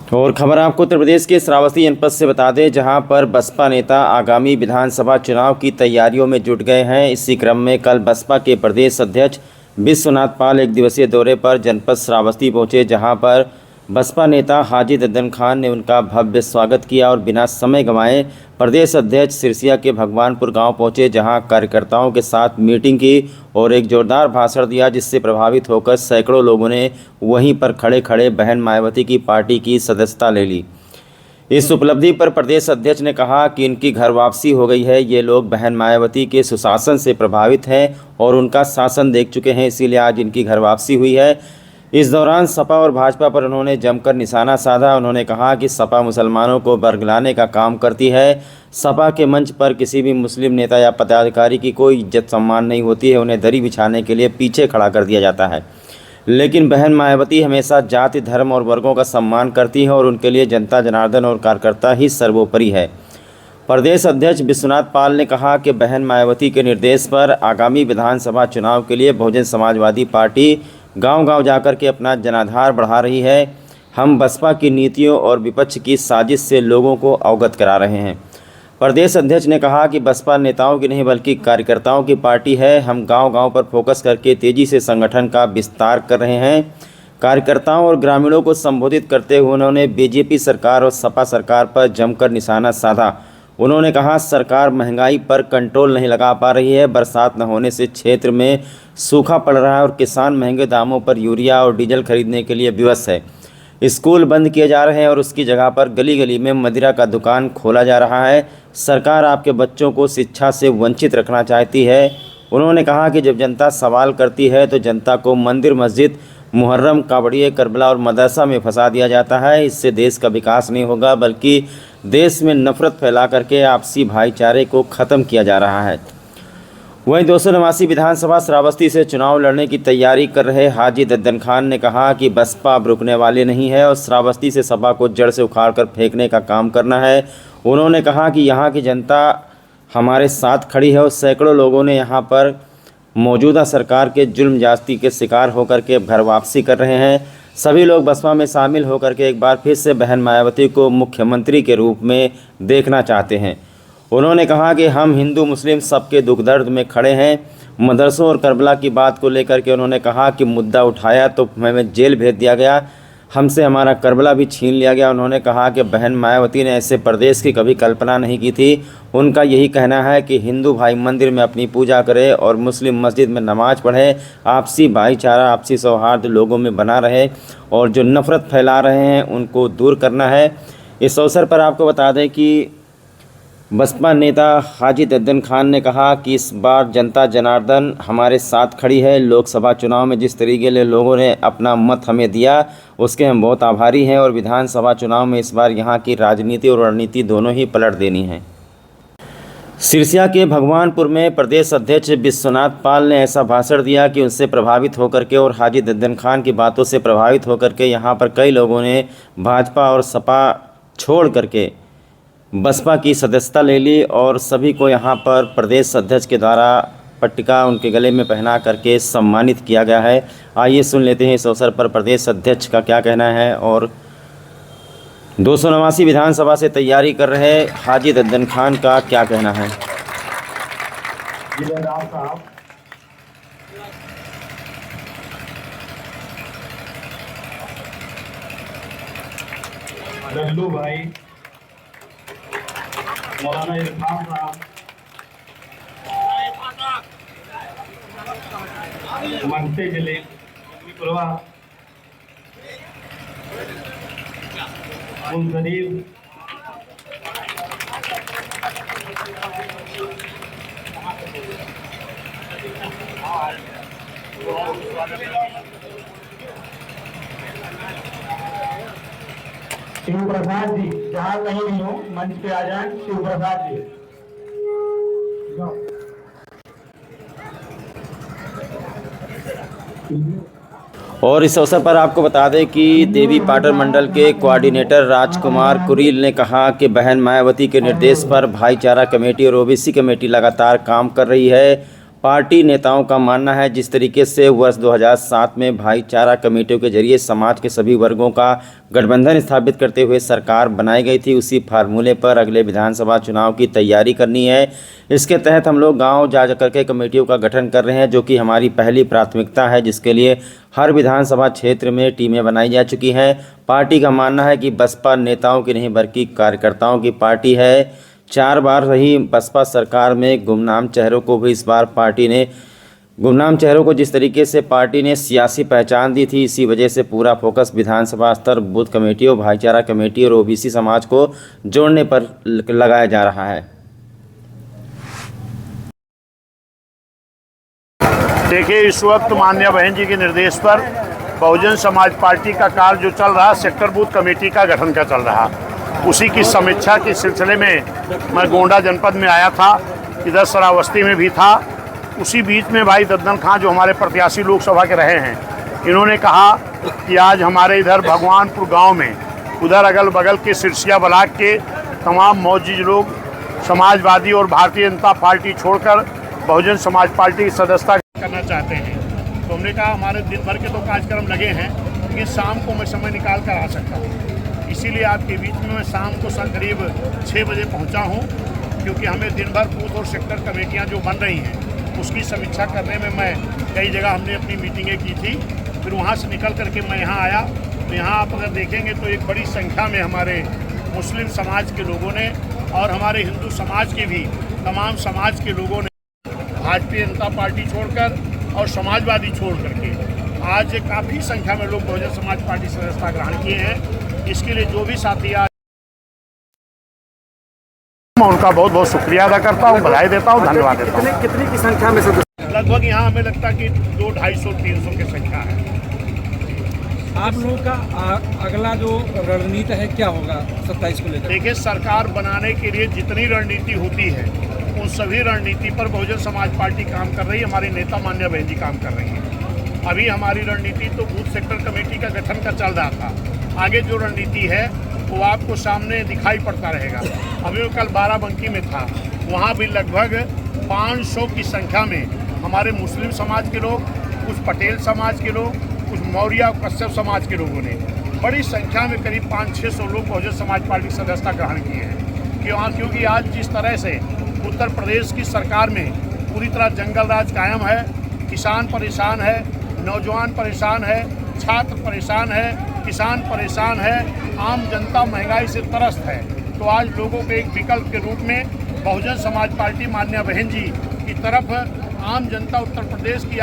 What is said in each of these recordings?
और खबर आपको उत्तर प्रदेश के श्रावस्ती जनपद से बता दें, जहां पर बसपा नेता आगामी विधानसभा चुनाव की तैयारियों में जुट गए हैं। इसी क्रम में कल बसपा के प्रदेश अध्यक्ष विश्वनाथ पाल एक दिवसीय दौरे पर जनपद श्रावस्ती पहुंचे, जहां पर बसपा नेता हाजी दद्दन खान ने उनका भव्य स्वागत किया और बिना समय गंवाए प्रदेश अध्यक्ष सिरसिया के भगवानपुर गांव पहुंचे, जहां कार्यकर्ताओं के साथ मीटिंग की और एक जोरदार भाषण दिया, जिससे प्रभावित होकर सैकड़ों लोगों ने वहीं पर खड़े खड़े बहन मायावती की पार्टी की सदस्यता ले ली। इस उपलब्धि पर प्रदेश अध्यक्ष ने कहा कि इनकी घर वापसी हो गई है। ये लोग बहन मायावती के सुशासन से प्रभावित हैं और उनका शासन देख चुके हैं, इसीलिए आज इनकी घर वापसी हुई है। इस दौरान सपा और भाजपा पर उन्होंने जमकर निशाना साधा। उन्होंने कहा कि सपा मुसलमानों को बरगलाने का काम करती है। सपा के मंच पर किसी भी मुस्लिम नेता या पदाधिकारी की कोई इज्जत सम्मान नहीं होती है, उन्हें दरी बिछाने के लिए पीछे खड़ा कर दिया जाता है। लेकिन बहन मायावती हमेशा जाति, धर्म और वर्गों का सम्मान करती है और उनके लिए जनता जनार्दन और कार्यकर्ता ही सर्वोपरि है। प्रदेश अध्यक्ष विश्वनाथ पाल ने कहा कि बहन मायावती के निर्देश पर आगामी विधानसभा चुनाव के लिए बहुजन समाजवादी पार्टी गांव-गांव जाकर के अपना जनाधार बढ़ा रही है। हम बसपा की नीतियों और विपक्ष की साजिश से लोगों को अवगत करा रहे हैं। प्रदेश अध्यक्ष ने कहा कि बसपा नेताओं की नहीं बल्कि कार्यकर्ताओं की पार्टी है। हम गांव-गांव पर फोकस करके तेज़ी से संगठन का विस्तार कर रहे हैं। कार्यकर्ताओं और ग्रामीणों को संबोधित करते हुए उन्होंने बीजेपी सरकार और सपा सरकार पर जमकर निशाना साधा। उन्होंने कहा, सरकार महंगाई पर कंट्रोल नहीं लगा पा रही है। बरसात न होने से क्षेत्र में सूखा पड़ रहा है और किसान महंगे दामों पर यूरिया और डीजल खरीदने के लिए विवश है। स्कूल बंद किए जा रहे हैं और उसकी जगह पर गली गली में मदिरा का दुकान खोला जा रहा है। सरकार आपके बच्चों को शिक्षा से वंचित रखना चाहती है। उन्होंने कहा कि जब जनता सवाल करती है तो जनता को मंदिर, मस्जिद, मुहर्रम, कावड़िए, करबला और मदरसा में फंसा दिया जाता है। इससे देश का विकास नहीं होगा, बल्कि देश में नफरत फैला करके आपसी भाईचारे को ख़त्म किया जा रहा है। वहीं 289 विधानसभा श्रावस्ती से चुनाव लड़ने की तैयारी कर रहे हाजी दद्दन खान ने कहा कि बसपा अब रुकने वाली नहीं है और श्रावस्ती से सपा को जड़ से उखाड़ कर फेंकने का काम करना है। उन्होंने कहा कि यहाँ की जनता हमारे साथ खड़ी है और सैकड़ों लोगों ने यहाँ पर मौजूदा सरकार के जुल्म ज्यादती के शिकार होकर के घर वापसी कर रहे हैं। सभी लोग बसपा में शामिल होकर के एक बार फिर से बहन मायावती को मुख्यमंत्री के रूप में देखना चाहते हैं। उन्होंने कहा कि हम हिंदू मुस्लिम सबके दुख दर्द में खड़े हैं। मदरसों और करबला की बात को लेकर के उन्होंने कहा कि मुद्दा उठाया तो हमें जेल भेज दिया गया, हमसे हमारा करबला भी छीन लिया गया। उन्होंने कहा कि बहन मायावती ने ऐसे प्रदेश की कभी कल्पना नहीं की थी। उनका यही कहना है कि हिंदू भाई मंदिर में अपनी पूजा करें और मुस्लिम मस्जिद में नमाज़ पढ़े। आपसी भाईचारा, आपसी सौहार्द लोगों में बना रहे और जो नफ़रत फैला रहे हैं उनको दूर करना है। इस अवसर पर आपको बता दें कि बसपा नेता हाजी दद्दन खान ने कहा कि इस बार जनता जनार्दन हमारे साथ खड़ी है। लोकसभा चुनाव में जिस तरीके से लोगों ने अपना मत हमें दिया उसके हम बहुत आभारी हैं और विधानसभा चुनाव में इस बार यहाँ की राजनीति और रणनीति दोनों ही पलट देनी है। सिरसिया के भगवानपुर में प्रदेश अध्यक्ष विश्वनाथ पाल ने ऐसा भाषण दिया कि उनसे प्रभावित होकर के और हाजी दद्दन खान की बातों से प्रभावित होकर के यहाँ पर कई लोगों ने भाजपा और सपा छोड़ करके बसपा की सदस्यता ले ली और सभी को यहाँ पर प्रदेश अध्यक्ष के द्वारा पट्टिका उनके गले में पहना करके सम्मानित किया गया है। आइए सुन लेते हैं इस अवसर पर प्रदेश अध्यक्ष का क्या कहना है और 289 विधानसभा से तैयारी कर रहे हाजी दद्दन खान का क्या कहना है। लल्लू भाई, मौलाना इरफान साहब, मनसे जिले पुरवा, मुंसरीफ, शिव प्रसाद जी, जहाँ कहीं भी हो मंच पे आ जाएं। शिव प्रसाद जी, और इस अवसर पर आपको बता दें कि देवी पाटन मंडल के कोऑर्डिनेटर राजकुमार कुरील ने कहा कि बहन मायावती के निर्देश पर भाईचारा कमेटी और ओबीसी कमेटी लगातार काम कर रही है पार्टी नेताओं का मानना है जिस तरीके से वर्ष 2007 में भाईचारा कमेटियों के जरिए समाज के सभी वर्गों का गठबंधन स्थापित करते हुए सरकार बनाई गई थी, उसी फार्मूले पर अगले विधानसभा चुनाव की तैयारी करनी है। इसके तहत हम लोग गांव जा करके कमेटियों का गठन कर रहे हैं, जो कि हमारी पहली प्राथमिकता है, जिसके लिए हर विधानसभा क्षेत्र में टीमें बनाई जा चुकी हैं। पार्टी का मानना है कि बसपा नेताओं की नहीं बल्कि कार्यकर्ताओं की पार्टी है। 4 बार रही बसपा सरकार में गुमनाम चेहरों को भी इस बार पार्टी ने गुमनाम चेहरों को जिस तरीके से पार्टी ने सियासी पहचान दी थी, इसी वजह से पूरा फोकस विधानसभा स्तर बूथ कमेटियों, भाईचारा कमेटी और ओबीसी समाज को जोड़ने पर लगाया जा रहा है। देखिए, इस वक्त माननीय बहन जी के निर्देश पर बहुजन समाज पार्टी का कार्य जो चल रहा, सेक्टर बूथ कमेटी का गठन का चल रहा, उसी की समीक्षा के सिलसिले में मैं गोंडा जनपद में आया था, इधर श्रावस्ती में भी था। उसी बीच में भाई दद्दन खां जो हमारे प्रत्याशी लोकसभा के रहे हैं, इन्होंने कहा कि आज हमारे इधर भगवानपुर गांव में, उधर अगल बगल के सिरसिया ब्लॉक के तमाम मौजूद लोग समाजवादी और भारतीय जनता पार्टी छोड़कर बहुजन समाज पार्टी की सदस्यता करना चाहते हैं। तो हमने कहा हमारे दिन भर के तो कार्यक्रम लगे हैं, लेकिन शाम को मैं समय निकाल कर आ सकता हूँ। इसीलिए आपके बीच में मैं शाम को करीब 6 बजे पहुँचा हूँ, क्योंकि हमें दिन भर बूथ और सेक्टर कमेटियाँ जो बन रही हैं उसकी समीक्षा करने में मैं कई जगह हमने अपनी मीटिंगें की थी। फिर वहाँ से निकल करके मैं यहाँ आया, तो यहाँ आप अगर देखेंगे तो एक बड़ी संख्या में हमारे मुस्लिम समाज के लोगों ने और हमारे हिंदू समाज के भी तमाम समाज के लोगों ने भारतीय जनता पार्टी छोड़कर और समाजवादी छोड़ करके आज काफ़ी संख्या में लोग बहुजन समाज पार्टी सदस्यता ग्रहण किए हैं। इसके लिए जो भी साथी आज, मैं उनका बहुत बहुत शुक्रिया अदा करता हूँ, बधाई देता हूँ, धन्यवाद देता हूँ। कितनी की संख्या में सदस्य? लगभग यहाँ हमें लगता है कि 200, 250, 300 की संख्या है। आप लोगों का अगला जो रणनीति है क्या होगा 27 को लेकर? देखिए, सरकार बनाने के लिए जितनी रणनीति होती है उन सभी रणनीति पर बहुजन समाज पार्टी काम कर रही है, हमारी नेता मान्या बहन जी काम कर रही हैं। अभी हमारी रणनीति तो बूथ सेक्टर कमेटी का गठन का चल रहा था, आगे जो रणनीति है वो आपको सामने दिखाई पड़ता रहेगा। अभी मैं कल बाराबंकी में था, वहाँ भी लगभग 500 की संख्या में हमारे मुस्लिम समाज के लोग, कुछ पटेल समाज के लोग, कुछ मौर्य और कश्यप समाज के लोगों ने बड़ी संख्या में करीब 500-600 लोग बहुजन समाज पार्टी सदस्यता ग्रहण किए हैं। क्योंकि आज जिस तरह से उत्तर प्रदेश की सरकार में पूरी तरह जंगल राज कायम है, किसान परेशान है, नौजवान परेशान है, छात्र परेशान है, किसान परेशान है, आम जनता महंगाई से त्रस्त है, तो आज लोगों के एक विकल्प के रूप में बहुजन समाज पार्टी मान्या बहन जी की तरफ आम जनता उत्तर प्रदेश की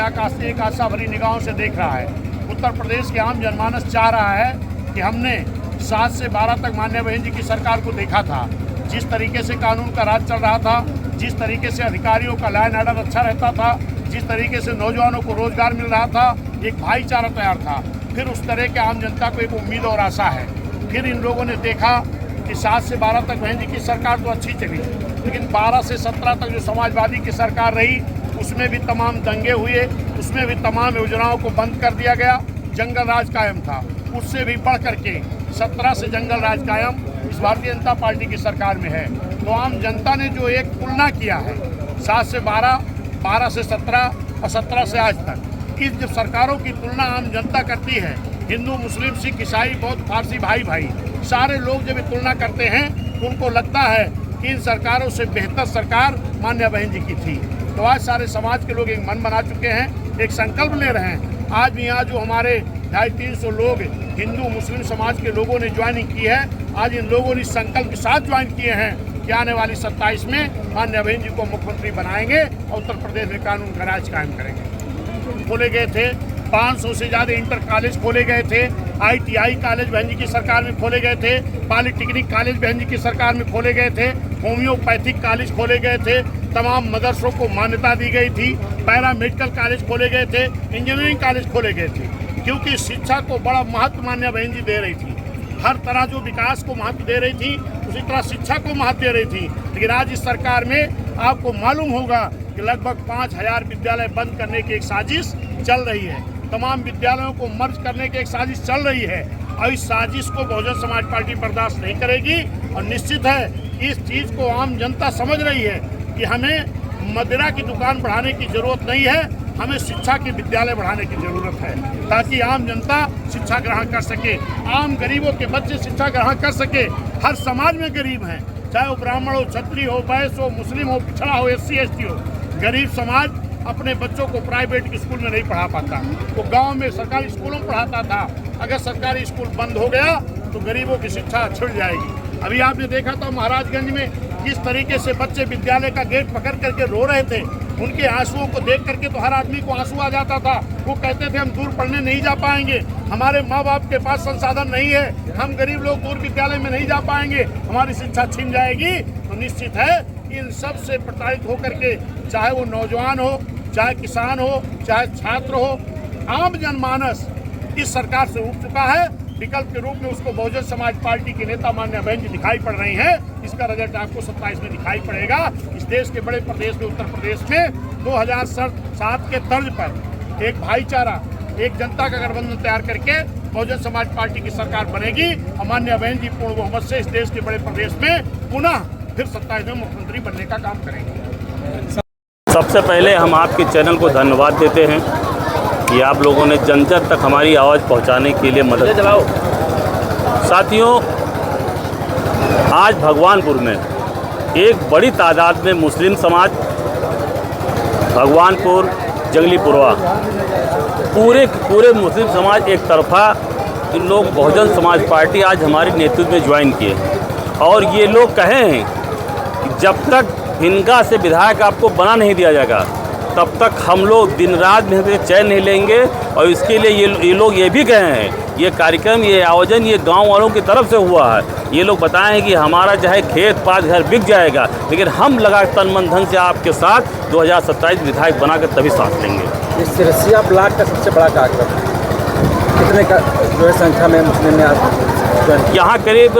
एक आशा भरी निगाहों से देख रहा है। उत्तर प्रदेश के आम जनमानस चाह रहा है कि हमने 7 से 12 तक मान्या बहन जी की सरकार को देखा था, जिस तरीके से कानून का राज चल रहा था, जिस तरीके से अधिकारियों का लॉ एंड ऑर्डर अच्छा रहता था, जिस तरीके से नौजवानों को रोजगार मिल रहा था, एक भाईचारा तैयार था। फिर उस तरह के आम जनता को एक उम्मीद और आशा है। फिर इन लोगों ने देखा कि 7 से 12 तक बहन जी की सरकार तो अच्छी चली, लेकिन 12 से 17 तक जो समाजवादी की सरकार रही उसमें भी तमाम दंगे हुए, उसमें भी तमाम योजनाओं को बंद कर दिया गया, जंगल राज कायम था। उससे भी बढ़ करके 17 से जंगल राज कायम इस भारतीय जनता पार्टी की सरकार में है। तो आम जनता ने जो एक तुलना किया है 7 से 12, 12 से 17 और 17 से आज तक, इस जब सरकारों की तुलना आम जनता करती है, हिंदू, मुस्लिम, सिख, ईसाई, बौद्ध, फारसी भाई सारे लोग जब तुलना करते हैं तो उनको लगता है कि इन सरकारों से बेहतर सरकार मान्या बहन जी की थी। तो आज सारे समाज के लोग एक मन बना चुके हैं, एक संकल्प ले रहे हैं। आज भी यहाँ जो हमारे 250-300 लोग हिंदू मुस्लिम समाज के लोगों ने ज्वाइनिंग की है, आज इन लोगों ने संकल्प के साथ ज्वाइन किए हैं कि आने वाली 27 में मान्या बहन जी को मुख्यमंत्री बनाएंगे और उत्तर प्रदेश में कानून का राज कायम करेंगे। खोले गए थे 500 से ज़्यादा इंटर कॉलेज खोले गए थे, ITI कॉलेज बहन जी की सरकार में खोले गए थे, पॉलिटेक्निक कॉलेज बहन जी की सरकार में खोले गए थे, होम्योपैथिक कॉलेज खोले गए थे, तमाम मदरसों को मान्यता दी गई थी, पैरामेडिकल कॉलेज खोले गए थे, इंजीनियरिंग कॉलेज खोले गए थे, क्योंकि शिक्षा को बड़ा महत्व मान्या बहन जी दे रही थी। हर तरह जो विकास को महत्व दे रही थी, उसी तरह शिक्षा को महत्व दे रही थी। लेकिन आज इस सरकार में आपको मालूम होगा कि लगभग 5000 विद्यालय बंद करने की एक साजिश चल रही है, तमाम विद्यालयों को मर्ज करने की एक साजिश चल रही है, और इस साजिश को बहुजन समाज पार्टी बर्दाश्त नहीं करेगी। और निश्चित है इस चीज़ को आम जनता समझ रही है कि हमें मदिरा की दुकान बढ़ाने की जरूरत नहीं है, हमें शिक्षा के विद्यालय बढ़ाने की जरूरत है ताकि आम जनता शिक्षा ग्रहण कर सके, आम गरीबों के बच्चे शिक्षा ग्रहण कर सके। हर समाज में गरीब हैं, चाहे वो ब्राह्मण हो, क्षत्रिय हो, वैश्य हो, मुस्लिम हो, पिछड़ा हो, SC ST हो। गरीब समाज अपने बच्चों को प्राइवेट स्कूल में नहीं पढ़ा पाता, वो गांव में सरकारी स्कूलों में पढ़ाता था। अगर सरकारी स्कूल बंद हो गया तो गरीबों की शिक्षा छिड़ जाएगी। अभी आपने देखा था महाराजगंज में किस तरीके से बच्चे विद्यालय का गेट पकड़ करके रो रहे थे। उनके आंसुओं को देख करके तो हर आदमी को आंसू आ जाता था। वो कहते थे हम दूर पढ़ने नहीं जा पाएंगे, हमारे माँ बाप के पास संसाधन नहीं है, हम गरीब लोग दूर विद्यालय में नहीं जा पाएंगे, हमारी शिक्षा छिन जाएगी। तो निश्चित है इन सब से प्रताड़ित होकर के, चाहे वो नौजवान हो, चाहे किसान हो, चाहे छात्र हो, आम जनमानस इस सरकार से उठ चुका है। विकल्प के रूप में उसको बहुजन समाज पार्टी के नेता मान्य बहन जी दिखाई पड़ रही हैं। इसका रिजल्ट आपको 27 में दिखाई पड़ेगा। इस देश के बड़े प्रदेश में, उत्तर प्रदेश में 2007 के तर्ज पर एक भाईचारा, एक जनता का गठबंधन तैयार करके बहुजन समाज पार्टी की सरकार बनेगी। मान्य बहन जी पूर्ण बहुमत से इस देश के बड़े प्रदेश में पुनः फिर 27 में मुख्यमंत्री बनने का काम करेंगे। सबसे पहले हम आपके चैनल को धन्यवाद देते हैं कि आप लोगों ने जन जन तक हमारी आवाज़ पहुंचाने के लिए मदद की। साथियों, आज भगवानपुर में एक बड़ी तादाद में मुस्लिम समाज, भगवानपुर, जंगलीपुरवा, पूरे मुस्लिम समाज एक तरफा इन लोग बहुजन समाज पार्टी आज हमारे नेतृत्व में ज्वाइन किए। और ये लोग कहे हैं कि जब तक इनका से विधायक आपको बना नहीं दिया जाएगा तब तक हम लोग दिन रात में चैन नहीं लेंगे। और इसके लिए ये लोग ये भी कहे हैं, ये कार्यक्रम, ये आयोजन ये गांव वालों की तरफ से हुआ है। ये लोग बताएं कि हमारा चाहे खेत पात घर बिक जाएगा, लेकिन हम लगा तन मन धन से आपके साथ 2027 विधायक बनाकर तभी सांस लेंगे। इस सिरसिया ब्लॉक का सबसे बड़ा कार्यक्रम कितने का जो है संख्या में मुस्लिम में यहाँ करीब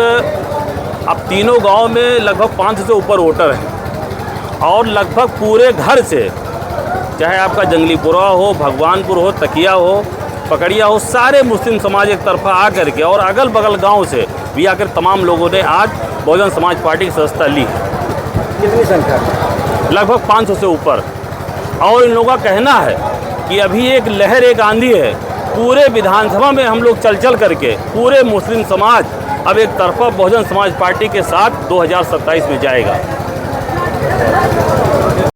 अब तीनों गांव में लगभग 500 से ऊपर वोटर हैं। और लगभग पूरे घर से, चाहे आपका जंगलीपुरा हो, भगवानपुर हो, तकिया हो, पकड़िया हो, सारे मुस्लिम समाज एक तरफा आकर के और अगल बगल गांव से भी आकर तमाम लोगों ने आज बहुजन समाज पार्टी की सदस्यता ली है। कितनी संख्या में? लगभग 500 से ऊपर। और इन लोगों का कहना है कि अभी एक लहर, एक आंधी है, पूरे विधानसभा में हम लोग चल करके पूरे मुस्लिम समाज अब एक तरफा बहुजन समाज पार्टी के साथ 2027 में जाएगा।